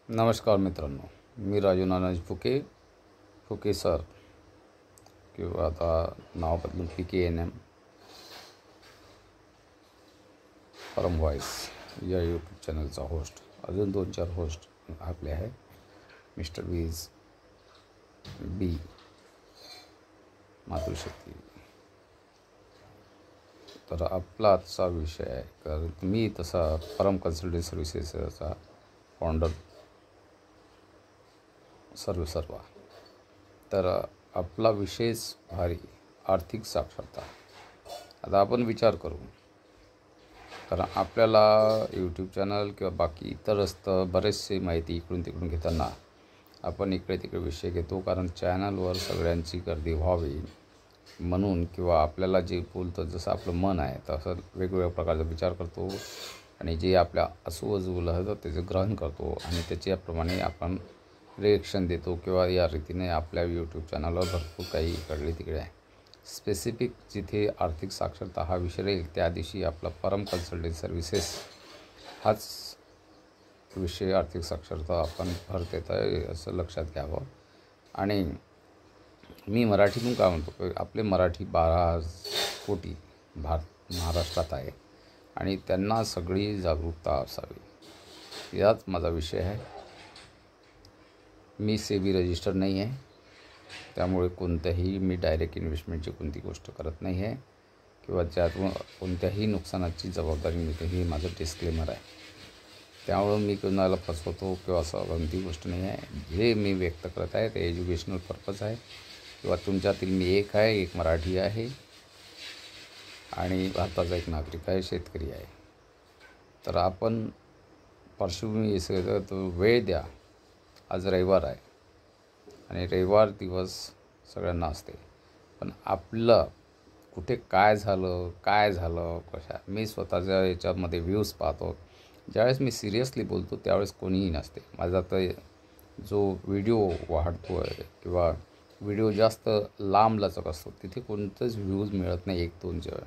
नमस्कार मित्रांनो, मी राजू नानाजी फुके सर किंवा आता नाव बदलून PKNM परम व्हॉइस या यूट्यूब चॅनलचा होस्ट. अजून 2-4 होस्ट आपले आहे. मिस्टर वीज, बी, मातृशक्ती. तर आपला आजचा विषय आहे, कारण मी तसा परम कन्सल्टिंग सर्व्हिसेसचा फाउंडर सर्व. तर आपला विशेष भारी आर्थिक साक्षरता. आता आपण विचार करू, कारण आपल्याला यूट्यूब चॅनल किंवा बाकी इतरस्त बरेचसे माहिती इकडून तिकडून घेताना आपण इकडे तिकडे विषय घेतो, कारण चॅनलवर सगळ्यांची गर्दी व्हावी म्हणून, किंवा आपल्याला जे बोलतं जसं आपलं मन आहे तसं वेगवेगळ्या प्रकारचा विचार करतो आणि जे आपल्या आजूबाजूला होतं त्याचं ग्रहण करतो आणि त्याच्याप्रमाणे आपण रिएक्शन देतो, किंवा या रीतीने आपल्या यूट्यूब चॅनलवर भरपूर काही इकडले तिकडे आहे. स्पेसिफिक जिथे आर्थिक साक्षरता हा विषय राहील त्या दिवशी आपला परम कन्सल्टिंग सर्व्हिसेस हाच विषय आर्थिक साक्षरता आपण भर देत आहे असं लक्षात घ्यावं. आणि मी मराठीतून काय म्हणतो, आपले मराठी 12 कोटी महाराष्ट्रात आहे आणि त्यांना सगळी जागरूकता असावी, याच माझा विषय आहे. मी सेबी रजिस्टर नाही आहे, त्यामुळे कोणत्याही मी डायरेक्ट इन्व्हेस्टमेंटची कोणती गोष्ट करत नाही आहे, किंवा त्यातून कोणत्याही नुकसानाची जबाबदारी मिळते, हे माझं डिस्क्लेमर आहे. त्यामुळं मी कोणाला फसवतो किंवा असं कोणती गोष्ट नाही आहे. जे मी व्यक्त करत आहे ते एज्युकेशनल पर्पज आहे, किंवा तुमच्यातील मी एक आहे, एक मराठी आहे आणि भारताचा एक नागरिक आहे, शेतकरी आहे. तर आपण पार्श्वभूमी तो वेळ द्या. आज रविवार आहे आणि रविवार दिवस सगळ्यांना असते, पण आपलं कुठे काय झालं कशा, मी स्वतःच्या याच्यामध्ये व्ह्यूज पाहतो. ज्यावेळेस मी सिरियसली बोलतो त्यावेळेस कोणीही नसते. माझा तर जो व्हिडिओ वाढतो आहे किंवा व्हिडिओ जास्त लांबलचक असतो तिथे कोणतंच व्ह्यूज मिळत नाही, 1-2च्या वेळ.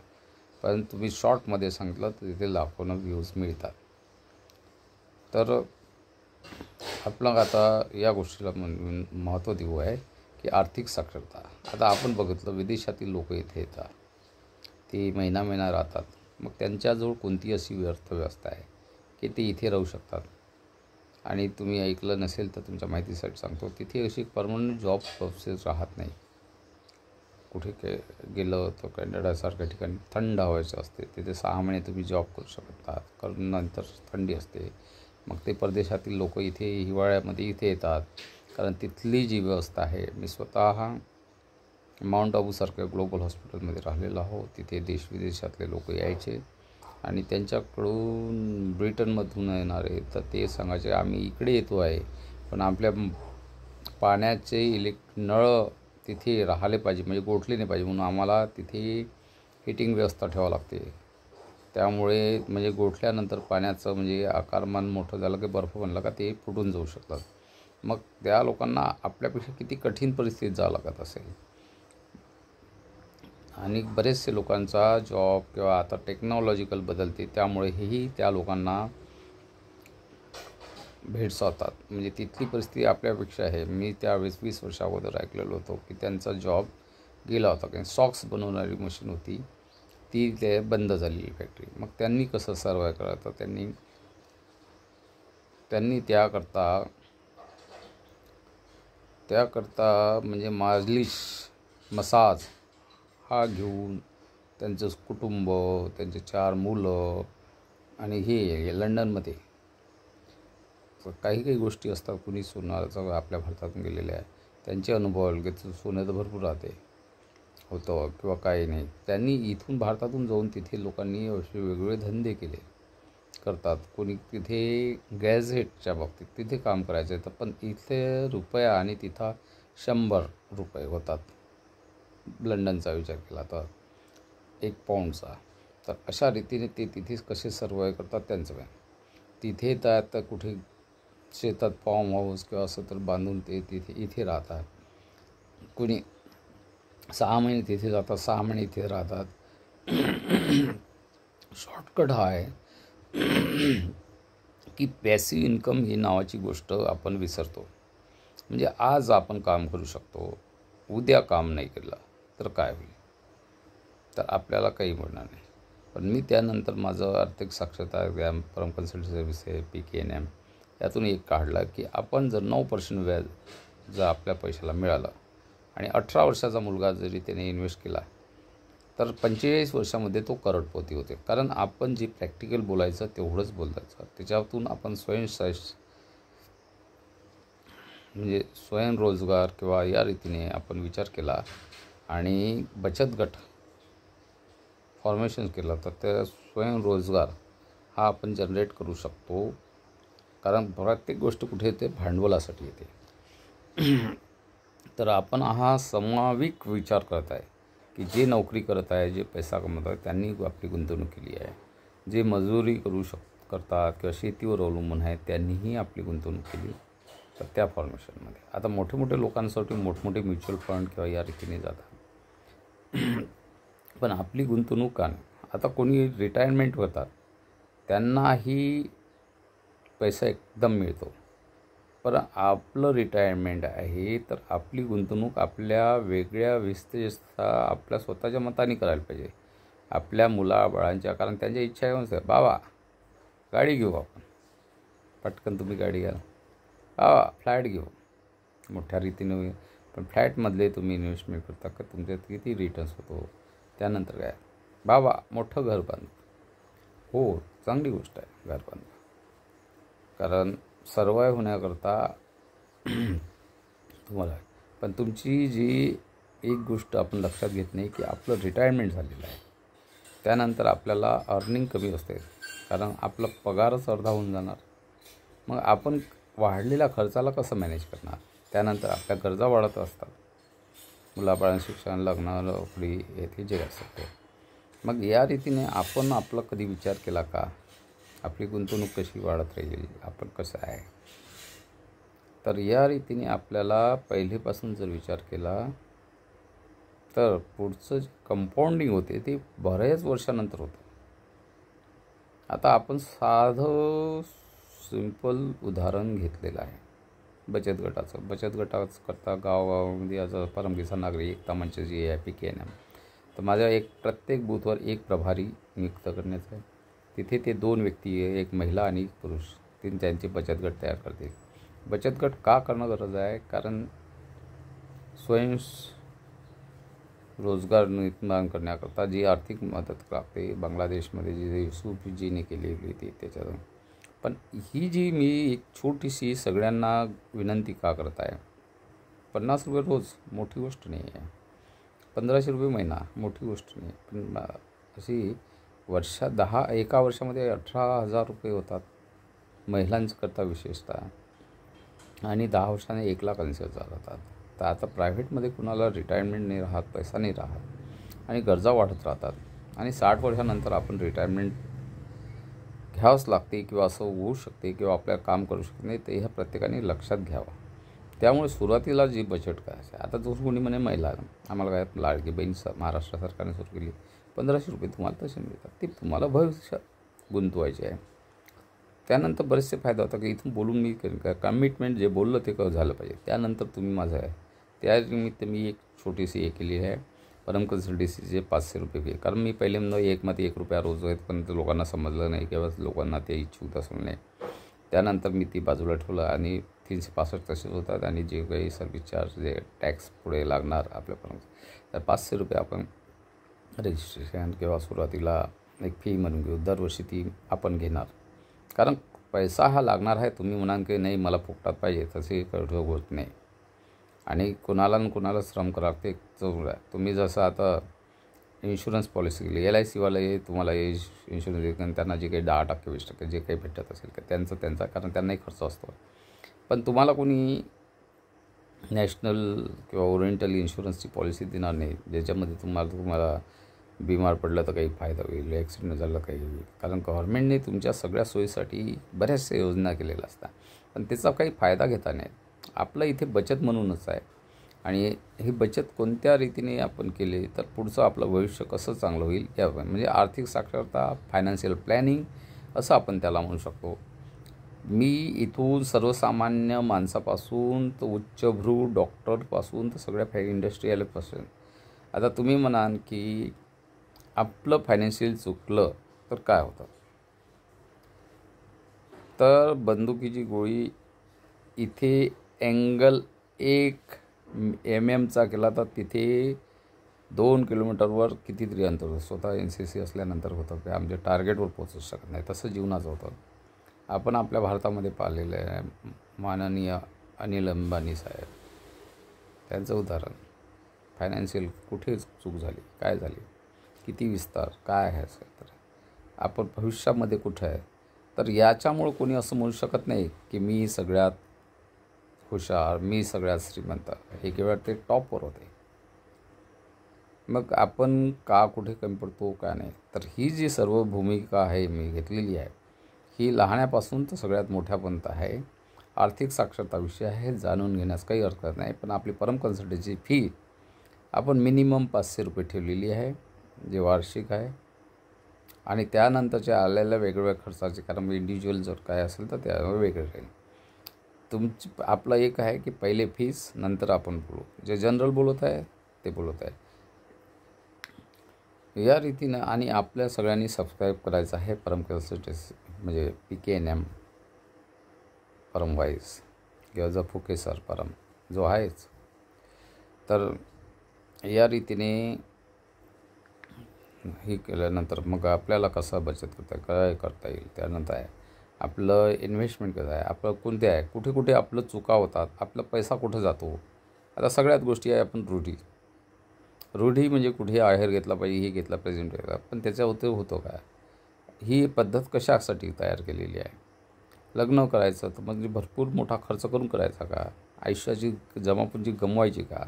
पण तुम्ही शॉर्टमध्ये सांगितलं तर तिथे लाखोनं व्ह्यूज मिळतात. तर आपलं आता या गोष्टीला महत्त्व देऊ आहे की आर्थिक साक्षरता. आता आपण बघितलं विदेशातील लोक इथे येतात, ते महिना राहतात. मग त्यांच्याजवळ कोणती अशी अर्थव्यवस्था आहे की ते इथे राहू शकतात. आणि तुम्ही ऐकलं नसेल तर तुमच्या माहितीसाठी सांगतो, तिथे अशी परमनंट जॉब प्रोसेस राहत नाही. कुठे गेलं तर कॅनडासारख्या ठिकाणी थंड हवेचं असते, तिथे 6 महिने तुम्ही जॉब करू शकतात, कारण नंतर थंडी असते. मग ते परदेशातील लोक इथे हिवाळ्यामध्ये इथे येतात, कारण तिथली जी व्यवस्था आहे. मी स्वतः माउंट आबूसारख्या ग्लोबल हॉस्पिटलमध्ये राहिलेलो आहो. तिथे देशविदेशातले लोक यायचे आणि त्यांच्याकडून ब्रिटनमधून येणारे तर ते सांगायचे, आम्ही इकडे येतो आहे पण आपल्या पाण्याचे नळ तिथे राहिले पाहिजे, म्हणजे गोठले नाही पाहिजे, म्हणून आम्हाला तिथे हिटिंग व्यवस्था ठेवावी लागते. त्यामुळे म्हणजे गोठल्यानंतर पाण्याचं म्हणजे आकारमान मोठं झालं की बर्फ बनला का ते फुटून जाऊ शकतात. मग त्या लोकांना आपल्यापेक्षा किती कठीण परिस्थितीत जावं लागत असेल. आणि बरेचसे लोकांचा जॉब किंवा आता टेक्नॉलॉजिकल बदलते, त्यामुळे हेही त्या लोकांना भेडसावतात. म्हणजे तिथली परिस्थिती आपल्यापेक्षा आहे. मी त्यावेळेस 20 वर्षा अगोदर ऐकलेलं होतं की त्यांचा जॉब गेला होता, कारण सॉक्स बनवणारी मशीन होती ती ते बंद झालेली फॅक्टरी. मग त्यांनी कसं सर्वाइव्ह करायचं, त्यांनी त्याकरता म्हणजे मसाज हा घेऊन त्यांचं कुटुंब, त्यांचे 4 मुलं आणि हे लंडनमध्ये काही गोष्टी असतात. कुणी सोनाचं आपल्या भारतातून गेलेले आहे, त्यांचे अनुभव लगेच सोनं तर भरपूर होतं किंवा काही नाही. त्यांनी इथून भारतातून जाऊन तिथे लोकांनी असे वेगवेगळे धंदे करतात. कोणी तिथे गॅझेटच्या बाबतीत तिथे काम करायचं तर पण इथे रुपया आणि तिथं 100 रुपये होतात. लंडनचा विचार केला तर 1 पाऊंडचा. तर अशा रीतीने ते तिथेच कसे सर्वाइव्ह करतात त्यांचं काय. तिथे तर कुठे शेतात फार्म हाऊस किंवा असं तर बांधून ते तिथे इथे राहतात. कोणी 6 महिने तिथे जातात, 6 महिने इथे राहतात. शॉर्टकट हा आहे की पॅसिव्ह इन्कम ही नावाची गोष्ट आपण विसरतो. म्हणजे आज आपण काम करू शकतो, उद्या काम नाही केलं तर काय होईल? तर आपल्याला काही मिळणार नाही. पण मी त्यानंतर माझं आर्थिक साक्षरता एग्जाम, परम कन्सल्टन्सी सर्व्हिस आहे, PKNM यातून एक काढला की आपण जर 9% व्याज जर आपल्या पैशाला मिळालं आणि 18 वर्षाचा मुलगा जरी त्याने इन्व्हेस्ट केला तर 45 वर्षामध्ये तो करोडपती होते. कारण आपण जे प्रॅक्टिकल बोलायचं तेवढंच बोलायचं. त्याच्यातून आपण म्हणजे स्वयंरोजगार किंवा या रीतीने आपण विचार केला आणि बचत गट फॉर्मेशन केलं तर त्या स्वयंरोजगार हा आपण जनरेट करू शकतो. कारण प्रत्येक गोष्ट कुठे येते? भांडवलासाठी येते. तर आपण हा सामाविक विचार करत आहे की जे नोकरी करत आहे, जे पैसा कमवत आहे त्यांनी आपली गुंतवणूक केली आहे. जे मजुरी करतात किंवा शेतीवर अवलंबून आहे त्यांनीही आपली गुंतवणूक केली. तर त्या फॉर्मेशनमध्ये आता मोठे मोठे लोकांसाठी मोठमोठे म्युच्युअल फंड किंवा या रीतीने जातात. पण आपली गुंतवणूक का नाही? आता कोणी रिटायरमेंट होतात त्यांनाही पैसा एकदम मिळतो. पण आपलं रिटायरमेंट आहे तर आपली गुंतवणूक आपल्या वेगळ्या विस्तेजता आपल्या स्वतःच्या मताने करायला पाहिजे. आपल्या मुलाबाळांच्या, कारण त्यांच्या इच्छा येऊन आहे, बाबा गाडी घेऊ आपण, पटकन तुम्ही गाडी घ्या. बाबा फ्लॅट घेऊ, मोठ्या रीतीने. पण फ्लॅटमधले तुम्ही इन्व्हेस्टमेंट करता का तुमच्यात किती रिटर्न्स होतो? त्यानंतर काय, बाबा मोठं घर बांध. हो, चांगली गोष्ट आहे घर बांधणं, कारण सर्वाईव्ह होण्याकरता तुम्हाला. पण तुमची जी एक गोष्ट आपण लक्षात घेत नाही की आपलं रिटायरमेंट झालेलं आहे. त्यानंतर आपल्याला अर्निंग कमी असते, कारण आपला पगारच अर्धा होऊन जाणार. मग आपण वाढलेल्या खर्चाला कसं मॅनेज करणार? त्यानंतर आपल्या गरजा वाढत असतात, मुलाबाळांचं शिक्षण, लग्न, नोकरी येथे जे असतं. मग या रीतीने आपण आपला कधी विचार केला का? आपली गुंतवणूक कशी वाढत राहील, आपण कसं आहे? तर या रीतीने आपल्याला पहिलेपासून जर विचार केला तर पुढचं जे कंपाऊंडिंग होते ते बऱ्याच वर्षानंतर होतं. आता आपण साधं सिंपल उदाहरण घेतलेलं आहे बचत गटाचं. बचत गटाचं करता गावागावामध्ये आज परम किसान नागरी एकता मंच जी आहे, PKNM, तर माझ्या प्रत्येक बूथवर एक प्रभारी नियुक्त करण्याचं आहे. तिथे ते 2 व्यक्ती, एक महिला आणि एक पुरुष, त्यांचे बचत गट तयार करतील. बचत गट का करणं गरज आहे? कारण रोजगार निर्माण करण्याकरता जी आर्थिक मदत लागते बांगलादेशमध्ये जी युसूफजीने केलेली होती त्याच्यातून. पण ही जी मी एक छोटीशी सगळ्यांना विनंती का करत आहे, 50 रुपये रोज मोठी गोष्ट नाही आहे, 1500 रुपये महिना मोठी गोष्ट नाही. पण अशी एका वर्षामध्ये 18,000 रुपये होतात महिलांकरता विशेषतः, आणि 10 वर्षाने 1,80,000 होतात. तर आता प्रायव्हेटमध्ये कुणाला रिटायरमेंट नाही राहत, पैसा नाही राहत आणि गरजा वाढत राहतात. आणि 60 वर्षानंतर आपण रिटायरमेंट घ्यावंच लागते किंवा असं होऊ शकते किंवा आपल्याला काम करू शकते नाही, ते ह्या प्रत्येकाने लक्षात घ्यावं. त्यामुळे सुरुवातीला जी बचत करायचं, आता जो कोणी म्हणे महिला आम्हाला काय लाडकी बहीण महाराष्ट्र सरकारने सुरू केली, 1500 रुपये तुम्हाला तसे मिळतात, ते तुम्हाला भविष्यात गुंतवायचे आहे. त्यानंतर बरेचसे फायदा होता की इथून बोलून मी कमिटमेंट जे बोललं ते झालं पाहिजे. त्यानंतर तुम्ही माझं आहे त्यानिमित्त मी एक छोटीशी हे केली आहे, परम कन्सल्टन्सीचे 500 रुपये फी. कारण मी पहिल्यांदा एकमध्ये 1 रुपया रोज आहेत, पण ते लोकांना समजलं नाही किंवा लोकांना ते इच्छुक असलं नाही. त्यानंतर मी ती बाजूला ठेवलं आणि 365 तसेच होतात. आणि जे काही सर्व्हिस चार्ज, जे टॅक्स पुढे लागणार आपल्यापर्यंत, तर 500 रुपये आपण रजिस्ट्रेशन किंवा सुरुवातीला एक फी म्हणून घेऊ. दरवर्षी ती आपण घेणार, कारण पैसा हा लागणार आहे. तुम्ही म्हणाल की नाही मला फुकटात पाहिजे, तसे होत नाही. आणि कोणाला न कोणाला श्रम करावं लागते. तुम्ही जसं आता इन्शुरन्स पॉलिसी केली, LICवाले तुम्हाला इन्शुरन्स देत, कारण त्यांना जे काही 10% 20% जे काही भेटत असेल का त्यांचा, कारण त्यांनाही खर्च असतो. पण तुम्हाला कोणी नॅशनल किंवा ओरिएंटल इन्शुरन्सची पॉलिसी देणार नाही, ज्याच्यामध्ये तुम्हाला बिमार पडलं तर काही फायदा होईल, ॲक्सिडेंट झालं काही होईल. कारण गव्हर्नमेंटने तुमच्या सगळ्या सोयीसाठी बऱ्याचशा योजना केलेल्या असतात, पण त्याचा काही फायदा घेता नाही. आपलं इथे बचत म्हणूनच आहे. आणि ही बचत कोणत्या रीतीने आपण केली तर पुढचं आपलं भविष्य कसं चांगलं होईल, या म्हणजे आर्थिक साक्षरता, फायनान्शियल प्लॅनिंग असं आपण त्याला म्हणू शकतो. मी इथून सर्वसामान्य माणसापासून तर उच्चभ्रू डॉक्टरपासून तर सगळ्या इंडस्ट्रीयलपासून, आता तुम्ही म्हणाल की आपलं फायनान्शियल चुकलं तर काय होतं, तर बंदुकीची गोळी इथे अँगल 1 mm केला तर तिथे 2 किलोमीटरवर कितीतरी अंतर होतं. स्वतः NCC असल्यानंतर होतं की आमच्या टार्गेटवर पोचू शकत नाही. तसं जीवनाचं होतं. आपण आपल्या भारतामध्ये पाहिलेलं आहे, माननीय अनिल अंबानी साहेब, त्यांचं उदाहरण, फायनान्शियल कुठे चूक झाली, काय झाली, किती विस्तार, काय आहे असं, तर आपण भविष्यामध्ये कुठे आहे. तर याच्यामुळं कोणी असं म्हणू शकत नाही की मी सगळ्यात हुशार, मी सगळ्यात श्रीमंत. एक वेळ ते टॉपवर होते. मग आपण का कुठे कमी पडतो का नाही, तर ही जी सर्व भूमिका आहे मी घेतलेली आहे, ही लहाण्यापासून तर सगळ्यात मोठ्यापर्यंत आहे. आर्थिक साक्षरता विषय आहे, जाणून घेण्यास काही हरकत नाही. पण आपली परम कन्सल्टन्सी फी आपण मिनिमम 500 रुपये ठेवलेली आहे, जे वार्षिक आहे. आणि त्यानंतरच्या आलेल्या वेगवेगळ्या खर्चाचे, कारण इंडिव्हिज्युअल जर काय असेल तर त्यावर वेगळं राहील. तुमची आपलं एक आहे की पहिले फीस, नंतर आपण बोलू. जे जनरल बोलत आहे ते बोलत आहे या रीतीनं. आणि आपल्या सगळ्यांनी सबस्क्राईब करायचं आहे परम कन्सल्टन्सी, म्हणजे PKNM परम वाईज किंवा जो फुके सर परम जो आहेच. तर या रीतीने ही केल्यानंतर मग आपल्याला कसं बचत करता, काय करता येईल, त्यानंतर आहे आपलं इन्व्हेस्टमेंट कसं आहे, आपलं कोणते आहे, कुठे कुठे आपलं चुका होतात, आपला पैसा कुठं जातो. आता सगळ्यात गोष्टी आहे आपण रूढी म्हणजे कुठे आहेर घेतला पाहिजे, हे घेतला प्रेझेंट घेतला, पण त्याच्यावर होतो का, ही पद्धत कशासाठी तयार केलेली आहे. लग्न करायचं तर म्हणजे भरपूर मोठा खर्च करून करायचा का, आयुष्याची जमापुंजी गमवायची का,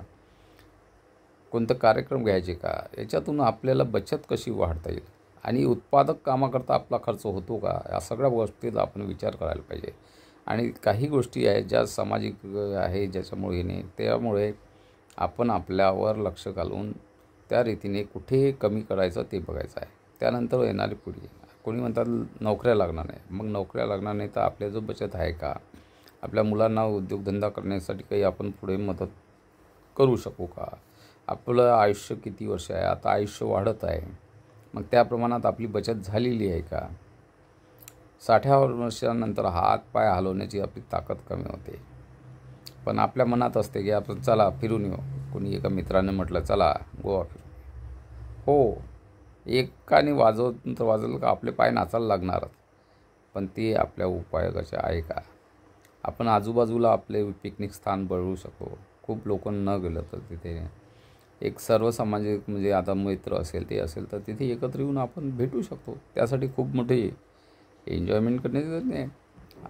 कोणतं कार्यक्रम घ्यायचे का, याच्यातून आपल्याला बचत कशी वाढता येईल आणि उत्पादक कामाकरता आपला खर्च होतो का, या सगळ्या गोष्टीचा आपण विचार करायला पाहिजे. आणि काही गोष्टी आहेत ज्या सामाजिक आहे, ज्याच्यामुळे येणे, त्यामुळे आपण आपल्यावर लक्ष घालून त्या रीतीने कुठे कमी करायचं ते बघायचं आहे. त्यानंतर येणारी पिढी, कोणी म्हणतात नोकऱ्या लागणार नाही, मग नोकऱ्या लागणार नाही तर आपल्या जो बचत आहे का, आपल्या मुलांना उद्योगधंदा करण्यासाठी काही आपण पुढे मदत करू शकू का, आपलं आयुष्य किती वर्ष आहे, आता आयुष्य वाढत आहे, मग त्या प्रमाणात आपली बचत झालेली आहे का. 60 वर्षानंतर हात पाय हलवण्याची आपली ताकद कमी होते. पण आपल्या मनात असते की आपण चला फिरून येऊ. कोणी एका मित्राने म्हटलं चला गोवा फिरू, हो एकाने वाजवलं का आपले पाय नाचायला लागणारच, पण ते आपल्या उपयोगाचे आहे का. आपण आजूबाजूला आपले पिकनिक स्थान बनवू शकतो. खूप लोक न गेलं तर तिथे एक सर्वसामाजिक, म्हणजे आता मित्र असेल ते असेल तर तिथे एकत्र येऊन आपण भेटू शकतो. त्यासाठी खूप मोठे एन्जॉयमेंट करण्याची गरज नाही.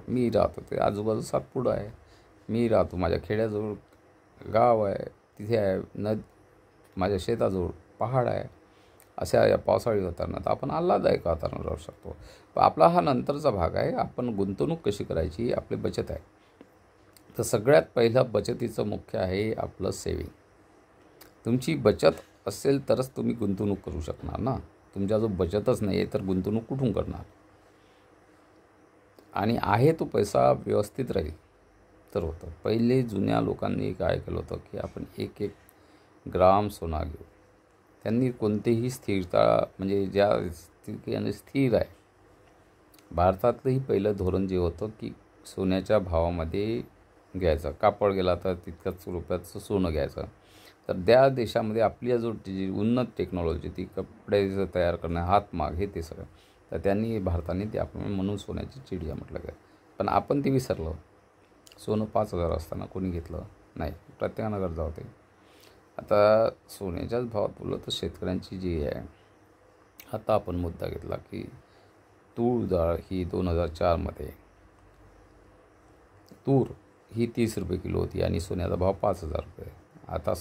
मी राहतो ते आजूबाजू सातपुडा आहे, मी राहतो माझ्या खेड्याजवळ गाव आहे, तिथे आहे माझ्या शेताजवळ पहाड आहे. अशा या पावसाळी वातावरणात आपण आल्हाददायक वातावरण राहू शकतो. पण आपला हा नंतरचा भाग आहे, आपण गुंतवणूक कशी करायची, आपली बचत आहे. तर सगळ्यात पहिलं बचतीचं मुख्य आहे आपलं सेविंग. तुमची बचत असेल तरच तुम्ही गुंतवणूक करू शकणार ना. तुमच्या जो बचतच नाही आहे तर गुंतवणूक कुठून करणार. आणि आहे तो पैसा व्यवस्थित राहील तर होतं. पहिले जुन्या लोकांनी काय केलं होतं की आपण 1-1 ग्राम सोना घेऊ. त्यांनी कोणतेही स्थिरता, म्हणजे ज्या स्थितीने स्थिर आहे. भारतातलंही पहिलं धोरण जे होतं की सोन्याच्या भावामध्ये घ्यायचं, कापड गेला तर तितक्याच रुपयाचं सोनं घ्यायचं. तर त्या देशामध्ये आपली जो जी उन्नत टेक्नॉलॉजी, ती कपडे तयार करणं, हातमाग, हे ते सगळं, तर त्यांनी भारताने ते आपण म्हणून सोन्याची चिडिया म्हटलं काय. पण आपण ते विसरलो. सोनं 5,000 असताना कोणी घेतलं नाही, प्रत्येकानं गरजा होते. आता सोन्याच्याच भावात बोललं तर शेतकऱ्यांची जी आहे, आता आपण मुद्दा घेतला की तूर डाळ ही 2004मध्ये तूर ही 30 रुपये किलो होती आणि सोन्याचा भाव 5,000 रुपये. आता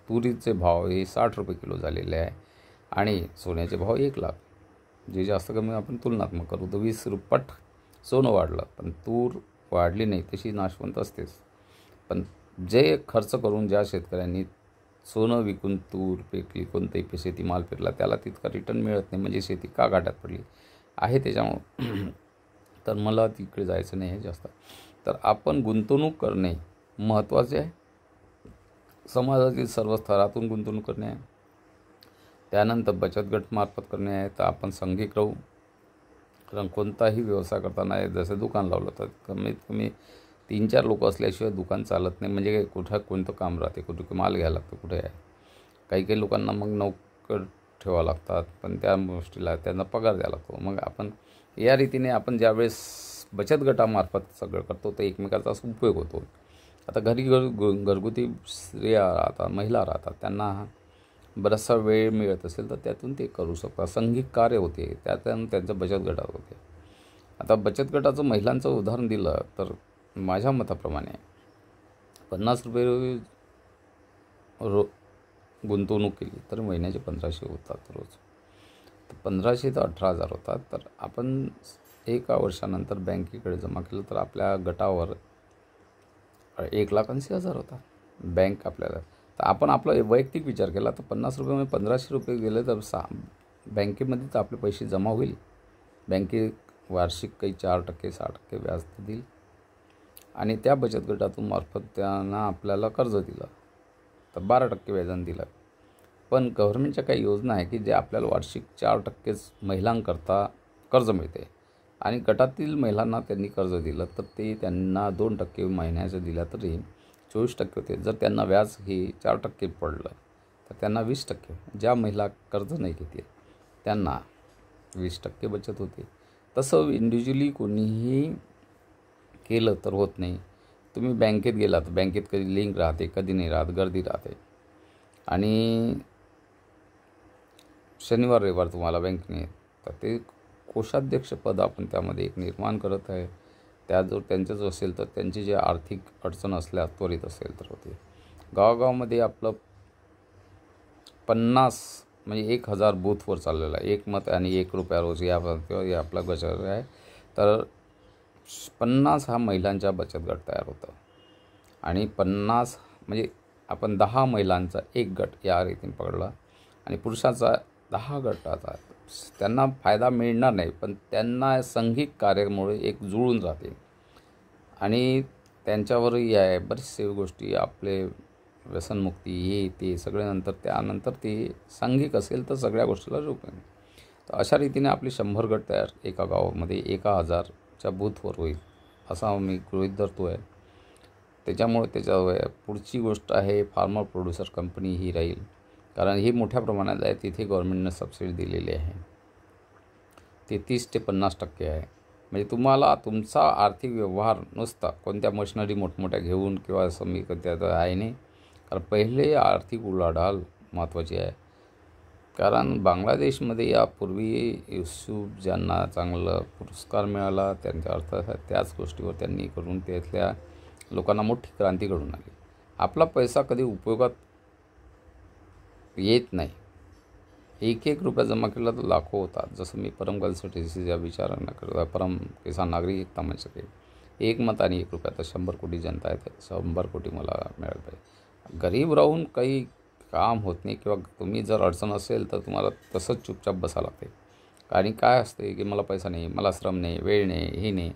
तुरीचे भाव हे 60 रुपये किलो झालेले आहे आणि सोन्याचे भाव 1,00,000. जे जास्त कमी आपण तुलनात्मक करू तर 20 रुपट सोनं वाढलं, पण तूर वाढली नाही, तशी नाशवंत असतेच. पण जे खर्च करून ज्या शेतकऱ्यांनी सोनं विकून तूर पेकली, कोणताही शेतीमाल पेरला, त्याला तितका रिटर्न मिळत नाही, म्हणजे शेती का घाट्यात पडली आहे. त्याच्यामुळं तर मला तिकडे जायचं नाही आहे जास्त. तर आपण गुंतवणूक करणे महत्त्वाचे आहे. समाजातील सर्व स्तरातून गुंतवणूक करणे आहे. त्यानंतर बचत गटमार्फत करणे आहे. तर आपण संघिक राहू. कारण कोणताही व्यवसाय करताना जसं दुकान लावलं तर कमीत कमी 3-4 लोक असल्याशिवाय दुकान चालत नाही. म्हणजे कुठं कोणतं काम राहते, कुठे माल घ्यायला लागतो, कुठे आहे. काही काही लोकांना मग नोकर ठेवावं लागतात, पण त्या गोष्टीला त्यांना पगार द्यावा लागतो. मग आपण या रीतीने आपण ज्यावेळेस बचत गटामार्फत सगळं करतो तर एकमेकाचा उपयोग होतो. आता घरी घरगुती स्त्रिया राहतात, महिला राहतात, त्यांना बराचसा वेळ मिळत असेल तर त्यातून ते करू शकतात. संघिक कार्य होते, त्यातून त्यांचं बचत गटात होते. आता बचत गटाचं महिलांचं उदाहरण दिलं तर माझ्या मताप्रमाणे 50 रुपये गुंतवणूक केली तर महिन्याचे 1500 होतात रोज. तर 1500 तर 18,000 होतात. तर आपण एका वर्षानंतर बँकेकडे जमा केलं तर आपल्या गटावर 1,80,000 होतात. बँक आपल्याला, तर आपण आपला वैयक्तिक विचार केला तर 50 रुपयामध्ये 1500 रुपये गेले तर बँकेमध्ये तर आपले पैसे जमा होईल. बँके वार्षिक काही 4% 6% व्याज देईल आणि त्या बचत गटातून मार्फत त्यांना आपल्याला कर्ज दिलं तर 12% व्याजाने दिलं. पण गव्हर्नमेंटच्या काही योजना आहे की जे आपल्याला वार्षिक 4%च महिलांकरता कर्ज मिळते आणि गटातील महिलांना त्यांनी कर्ज दिलं तर ते त्यांना 2% महिन्याचं दिलं तरी 24% होते. जर त्यांना व्याज हे 4% पडलं तर त्यांना 20%. ज्या महिला कर्ज नाही घेतील त्यांना 20% बचत होते. तसं इंडिव्हिज्युअली कोणीही केलं तर होत नाही. तुम्ही बँकेत गेला तर बँकेत कधी लिंक राहते, कधी नाही राहत, गर्दी राहते आणि शनिवार रविवार तुम्हाला बँकेने तर ते कोषाध्यक्षपद आपण त्यामध्ये एक निर्माण करत आहे. त्या जर त्यांचं जो असेल तर त्यांची जे आर्थिक अडचण असल्या त्वरित असेल तर होते. गावागावामध्ये आपलं 50 म्हणजे 1,000 बूथवर चाललेलं आहे. 1 मत आणि 1 रुपया रोज या आपला बचत आहे. तर 50 हा महिलांचा बचत गट तयार होतं आणि 50 म्हणजे आपण 10 महिलांचा एक गट या रीतीने पकडला आणि पुरुषाचा 10 गटाचा. त्यांना फायदा मिळणार नाही पण त्यांना संघिक कार्यामुळे एक जुळून राहते आणि त्यांच्यावरही आहे बरेचसे गोष्टी आपले व्यसनमुक्ती हे ते सगळे नंतर त्यानंतर ते सांघिक असेल तर सगळ्या गोष्टीला रोखून. तर अशा रीतीने आपले 100 गट तयार एका गावामध्ये 1,000च्या बूथवर होईल असा मी गृहीत धरतो आहे. त्याच्यामुळे त्याच्या पुढची गोष्ट आहे फार्मर प्रोड्युसर कंपनी ही राहील. कारण ही मोठ्या प्रमाणात आहे. तिथे गव्हर्नमेंटनं सबसिडी दिलेली आहे. ते 30 ते 50% आहे. म्हणजे तुम्हाला तुमचा आर्थिक व्यवहार नुसता कोणत्या मशिनरी मोठमोठ्या घेऊन किंवा असं मी त्याचं आहे नाही. कारण पहिले आर्थिक उलाढाल महत्त्वाची आहे. कारण बांगलादेशमध्ये यापूर्वी युसूफ ज्यांना चांगला पुरस्कार मिळाला त्यांच्या अर्थात त्याच गोष्टीवर त्यांनी करून त्यातल्या लोकांना मोठी क्रांती घडून आली. आपला पैसा कधी उपयोगात येत नाही. 1-1 रुपया जमा केला तर लाखो होतात. जसं मी परम कन्सल्टन्सीच्या विचारांना करतो, परम किसान नागरिक एकता मंचचे 1 मत आणि 1 रुपया तर 100 कोटी जनता आहे. 100 कोटी मला मिळालं पाहिजे. गरीब राहून काही काम होत नाही किंवा तुम्ही जर अडचण असेल तर तुम्हाला तसंच चुपचाप बसावं लागते. आणि काय असते की मला पैसा नाही, मला श्रम नाही, वेळ नाही, हे नाही.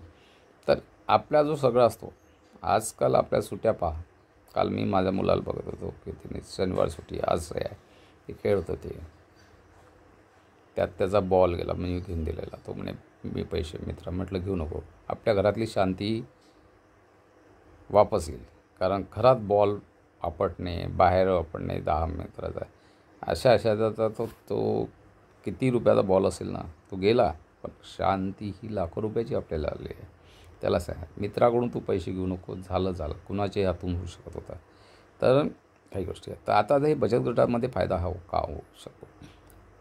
तर आपला जो सगळा असतो आजकाल आपल्या सुट्ट्या पहा. काल मी माझ्या मुलाला बघत होतो की तिने शनिवार सुट्टी आज आहे ते खेळत होते. त्यात त्याचा बॉल गेला मी घेऊन दिलेला. तो म्हणे मी पैसे मित्र म्हटलं घेऊ नको. आपल्या घरातली शांती वापस येईल. कारण घरात बॉल आपटणे बाहेर आपटणे 10 मित्राचा अशा तो किती रुपयाचा बॉल असेल ना तो गेला. पण शांती ही लाखो रुपयाची आपल्याला आली आहे. त्याला सांगा मित्राकडून तू पैसे घेऊ नको. झालं कुणाच्याही हातून होऊ शकत होता. तर काही गोष्टी आहेत. तर आता हे बचत गटामध्ये फायदा का होऊ शकतो.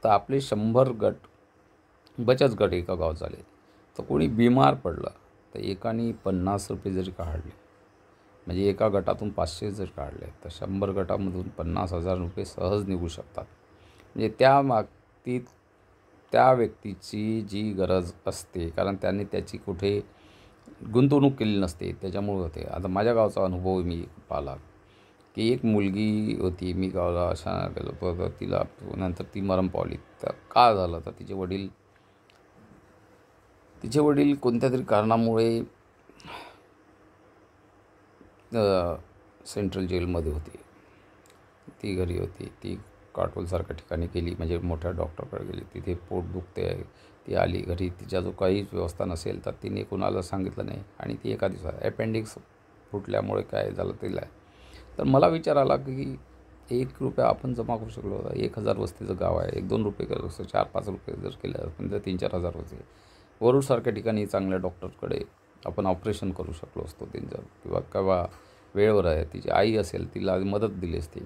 तर आपले 100 गट बचत गट एका गावात झाले तर कोणी बिमार पडलं तर एकाने 50 रुपये जरी काढले म्हणजे एका गटातून 500 जर काढले तर 100 गटामधून 50,000 रुपये सहज निघू शकतात. म्हणजे त्या बाबतीत त्या व्यक्तीची जी गरज असते कारण त्यांनी त्याची कुठे गुंतवणूक केली नसते त्याच्यामुळे होते. आता माझ्या गावचा अनुभव मी पाहिला की एक मुलगी होती. मी गावाला अशा गेलो तर तिला नंतर ती मरण पावली. तर का झालं तर तिचे वडील तिचे वडील कोणत्या तरी कारणामुळे सेंट्रल जेलमध्ये होती. ती घरी होती. ती काटोलसारख्या ठिकाणी गेली, म्हणजे मोठ्या डॉक्टरकडे गेली. तिथे पोट दुखते आहे. ती आली घरी. तिच्या जो काही व्यवस्था नसेल तर तिने कोणाला सांगितलं नाही आणि ती एका दिवसात अपेंडिक्स फुटल्यामुळे काय झालं तिला. तर मला विचार आला की ₹1 आपण जमा करू शकलो होता. 1000 वस्तीचं गाव आहे. 1-2 रुपये करू शकतो. 4-5 रुपये जर केलं आपण तर 3-4 हजार होते. वरुडसारख्या ठिकाणी चांगल्या डॉक्टरकडे आपण ऑपरेशन करू शकलो असतो त्यांचं, किंवा वेळेवर आहे. तिची आई असेल तिला मदत दिली असती.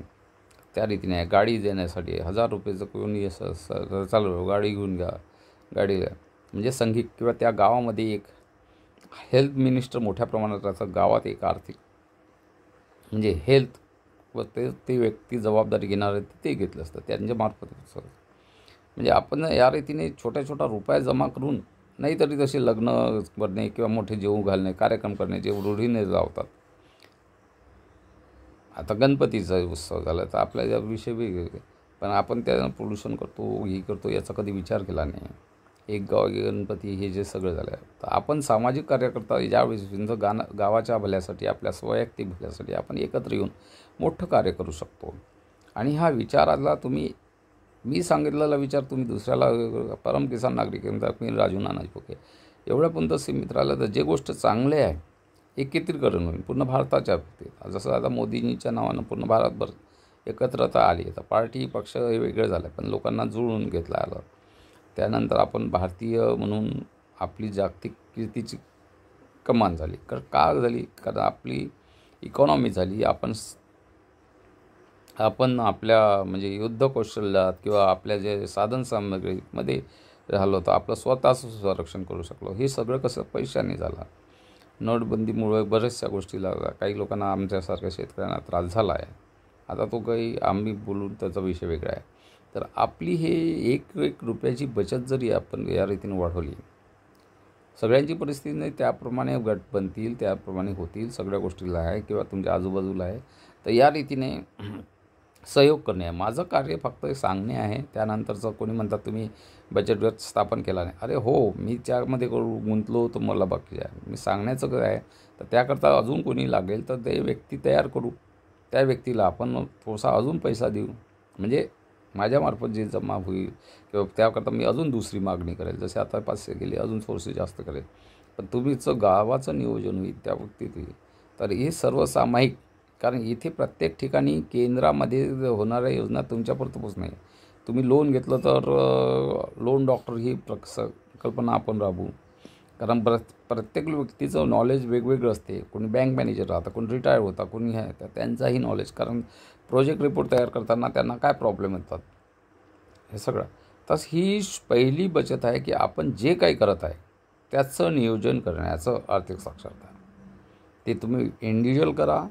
त्या रीतीने गाडी देण्यासाठी ₹1000 कोणी असं चालू गाडी घेऊन घ्या, गाडी म्हणजे संघिक, किंवा त्या गावामध्ये एक हेल्थ मिनिस्टर मोठ्या प्रमाणात असं गावात एक आर्थिक म्हणजे हेल्थ व ते व्यक्ती जबाबदारी घेणार आहे ते घेतलं असतं त्यांच्या मार्फत. म्हणजे आपण या रीतीने छोट्या रुपया जमा करून, नाही तरी तसे लग्न करणे किंवा मोठे जेवू घालणे, कार्यक्रम करणे जे रूढीने लावतात. आता गणपतीचा उत्सव झाला तर आपल्या विषय वेगवेगळे, पण आपण त्या पोल्युशन करतो, हे करतो, याचा कधी विचार केला नाही. एक गाव गणपती हे जे सगळं झालं आहे. तर आपण सामाजिक कार्यकर्ता ज्यावेळेस गावाच्या भल्यासाठी, आपल्या वैयक्तिक भल्यासाठी आपण एकत्र येऊन मोठं कार्य करू शकतो. आणि हा विचाराला मी सांगितलेला विचार तुम्ही दुसऱ्याला, परम किसान नागरिक मी राजू नानाजी फुके एवढ्यापर्यंत सीमित राहिलं तर जे गोष्ट चांगले आहे एकत्रीकरण होईल पूर्ण भारताच्या बाबतीत. जसं आता मोदींच्या नावानं पूर्ण भारतभर एकत्रता आली. तर पार्टी पक्ष हे वेगळं झालं पण लोकांना जुळवून घेतलं आलं. त्यानंतर आपण भारतीय म्हणून आपली जागतिक कीर्तीची कमान झाली. का झाली? कारण आपली इकॉनॉमी झाली. आपण आपल्या म्हणजे युद्ध कौशल्यात किंवा आपल्या जे साधनसामग्रीमध्ये राहिलो तर आपलं स्वतःचं संरक्षण करू शकलो. हे सगळं कसं पैशाने झालं. नोटबंदीमुळे बऱ्याचशा गोष्टी लागल्या. काही लोकांना आमच्यासारख्या शेतकऱ्यांना त्रास झाला आहे. आता तो काही आम्ही बोलून त्याचा विषय वेगळा आहे. तर आपली हे एक रुपयाची बचत जरी आपण या रीतीने वाढवली, सगळ्यांची परिस्थिती नाही त्याप्रमाणे गट बनतील, त्याप्रमाणे होतील, सगळ्या गोष्टीला आहे किंवा तुमच्या आजूबाजूला आहे. तर या रीतीने सहयोग करणे आहे माझं कार्य. फक्त सांगणे आहे. त्यानंतरचं कोणी म्हणतात तुम्ही बचत गट स्थापन केला नाही. अरे हो, मी त्यामध्ये गुंतलो तर मला बाकी आहे. मी सांगण्याचं काय आहे तर त्याकरता अजून कोणी लागेल तर ते व्यक्ती तयार करू. त्या व्यक्तीला आपण थोडासा अजून पैसा देऊ, म्हणजे माझ्यामार्फत जे जमा होईल किंवा त्याकरता मी अजून दुसरी मागणी करेल. जसे आता 500 केले अजून 400 जास्त करेल. पण तुम्हीचं गावाचं नियोजन होईल त्या बाबतीत होईल. तर हे सर्व सामायिक, कारण इथे प्रत्येक ठिकाणी केंद्रामध्ये होणाऱ्या योजना तुमच्यापर्यंत पोहोचत नाही. तुम्ही लोन घेतलं तर लोन डॉक्टर ही कल्पना आपण राबवू. कारण प्रत्येक व्यक्तीचं नॉलेज वेगवेगळं असते. कोणी बँक मॅनेजर राहतं, कोणी रिटायर होता, कोणी आहे तर त्यांचाही नॉलेज. कारण प्रोजेक्ट रिपोर्ट तयार करताना त्यांना काय प्रॉब्लेम येतात हे सगळं. तर ही पहिली बचत आहे की आपण जे काही करत आहे त्याचं नियोजन करण्याचं आर्थिक साक्षरता. ते तुम्ही इंडिव्हिज्युअल करा,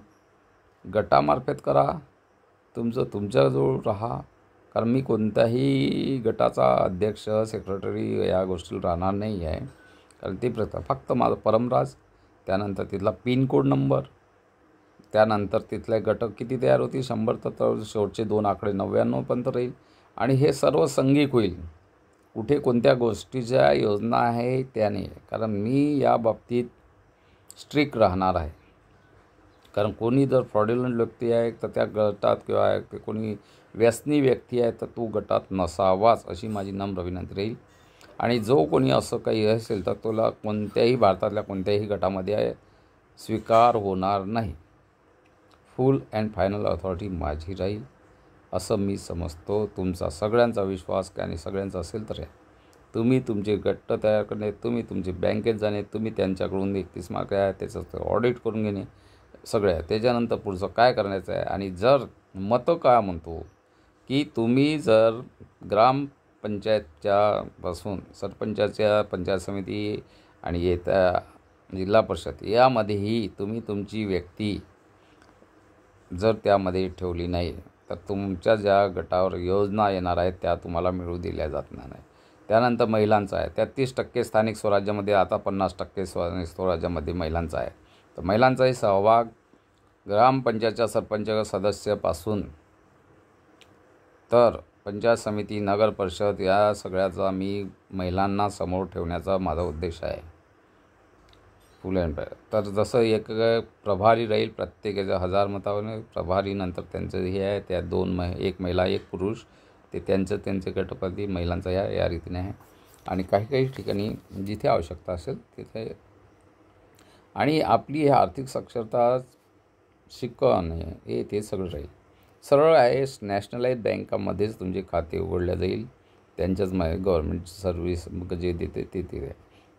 गटामार्फत करा, तुमच्याजवळ राहा. कारण मी कोणत्याही गटाचा अध्यक्ष, सेक्रेटरी या गोष्टीला राहणार नाही आहे. कारण ते फक्त माझं परमराज, त्यानंतर तिथला पिनकोड नंबर, त्यानंतर तिथले गट किती तयार होतील 100 तर शेवटचे 2 आकडे 99 पर्यंत राहील. आणि हे सर्व संघिक होईल. कुठे कोणत्या गोष्टीच्या योजना आहे त्याने. कारण मी या बाबतीत स्ट्रिक्ट राहणार आहे. कारण कोणी जर फ्रॉड्युलंट व्यक्ती आहे तर त्या गटात किंवा कोणी व्यसनी व्यक्ती आहे तर तो गटात नसावाच अशी माझी नम्र विनंती राहील. आणि जो कोणी असं काही असेल तर तुला कोणत्याही भारतातल्या कोणत्याही गटामध्ये स्वीकार होणार नाही. फुल अँड फायनल अथॉरिटी माझी राहील असं मी समजतो. तुमचा सगळ्यांचा विश्वास आणि सगळ्यांचा असेल तर तुम्ही तुमचे गट तयार करणे, तुम्ही तुमचे बँकेत जाणे, तुम्ही त्यांच्याकडून 31 मार्क आहे त्याचं ऑडिट करून घेणे सगळं आहे. त्याच्यानंतर पुढचं काय करायचं आहे. आणि जर मतं काय म्हणतो की तुम्ही जर ग्रामपंचायतच्या पासून सरपंचाच्या पंचायत समिती आणि येत्या जिल्हा परिषद यामध्येही तुम्ही तुमची व्यक्ती जर त्यामध्ये ठेवली नाही तर तुमच्या ज्या गटावर योजना येणार आहेत त्या तुम्हाला मिळू दिल्या जात नाही. त्यानंतर महिलांचं आहे. 33% स्थानिक स्वराज्यामध्ये, आता 50% स्थानिक स्वराज्यामध्ये महिलांचा आहे. तर महिलांचाही सहभाग ग्रामपंचायतच्या सरपंच सदस्यापासून तर पंचायत समिती, नगर परिषद या सगळ्याचा मी महिलांना समोर ठेवण्याचा माझा उद्देश आहे. फुल अँड फायर. तर जसं एक प्रभारी राहील प्रत्येकाच्या 1000 मतावर प्रभारी, नंतर त्यांचं हे आहे त्या एक महिला एक पुरुष, ते त्यांचे गटपती महिलांचा या रीतीने आहे. आणि काही काही ठिकाणी जिथे आवश्यकता असेल तिथे. आणि आपली आर्थिक साक्षरता शिकवणे हे ते सगळं राहील. सरळ आहे. नॅशनलाइज बँकामध्येच तुमचे खाते उघडले जाईल. त्यांच्याच गव्हर्मेंट सर्व्हिस जे देते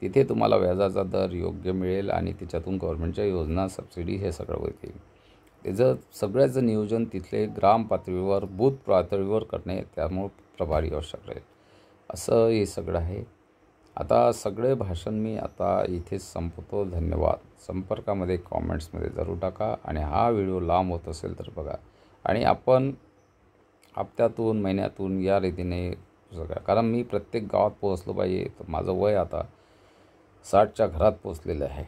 तिथे तुम्हाला व्याजाचा दर योग्य मिळेल आणि त्याच्यातून गव्हर्मेंटच्या योजना, सबसिडी हे सगळं होतील. त्याचं सगळ्याचं नियोजन तिथले ग्राम पातळीवर, बूथ पातळीवर करणे त्यामुळे प्रभारी आवश्यक राहील. असं हे सगळं आहे. आता सगळे भाषण मी आता इथेच संपवतो. धन्यवाद. संपर्कामध्ये कॉमेंट्समध्ये जरूर टाका आणि हा व्हिडिओ लांब होत असेल तर बघा. आणि आपण हप्त्यातून, महिन्यातून या रीतीने सगळं, कारण मी प्रत्येक गावात पोहोचलो पाहिजे. तर माझं वय आता 60च्या घरात पोचलेलं आहे.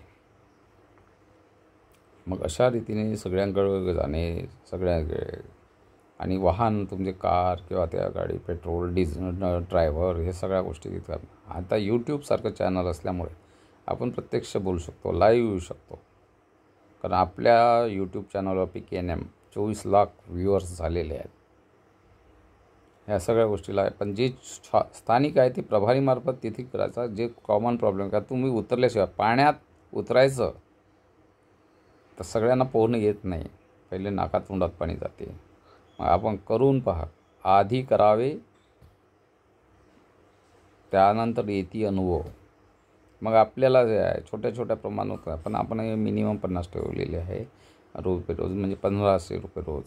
मग अशा रीतीने सगळ्यांकडे जाणे, सगळ्यांकडे. आणि वाहन तुमचे कार किंवा त्या गाडी, पेट्रोल, डिझेल, ड्रायव्हर हे सगळ्या गोष्टी तिथं. आता यूट्यूबसारखं चॅनल असल्यामुळे आपण प्रत्यक्ष बोलू शकतो, लाईव्ह येऊ शकतो. कारण आपल्या यूट्यूब चॅनलवर PKNM 24 लाख व्ह्युअर्स झालेले आहेत. ह्या सगळ्या गोष्टीला आहे. पण जे स्थानिक आहे ते प्रभारीमार्फत तिथे करायचा. जे कॉमन प्रॉब्लेम का तुम्ही उतरल्याशिवाय पाण्यात उतरायचं तर सगळ्यांना पोहणं येत नाही. पहिले नाकात तोंडात पाणी जाते. मग आपण करून पहा. आधी करावे, त्यानंतर येते अनुभव. मग आपल्याला छोट्या छोट्या प्रमाणात, पण आपण मिनिमम 50 ठेवलेले आहे रोज म्हणजे 1500 रुपये रोज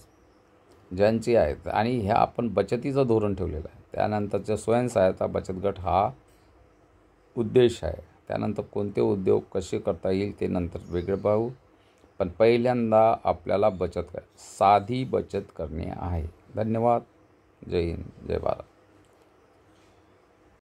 ज्यांची आहेत. आणि ह्या आपण बचतीचं धोरण ठेवलेलं आहे. त्यानंतरचं स्वयंसहायता बचत गट हा उद्देश आहे. त्यानंतर कोणते उद्योग कसे करता येईल ते नंतर वेगळे पाहू. पण पहिल्यांदा आपल्याला साधी बचत करणे आहे. धन्यवाद. जय हिंद, जय भारत.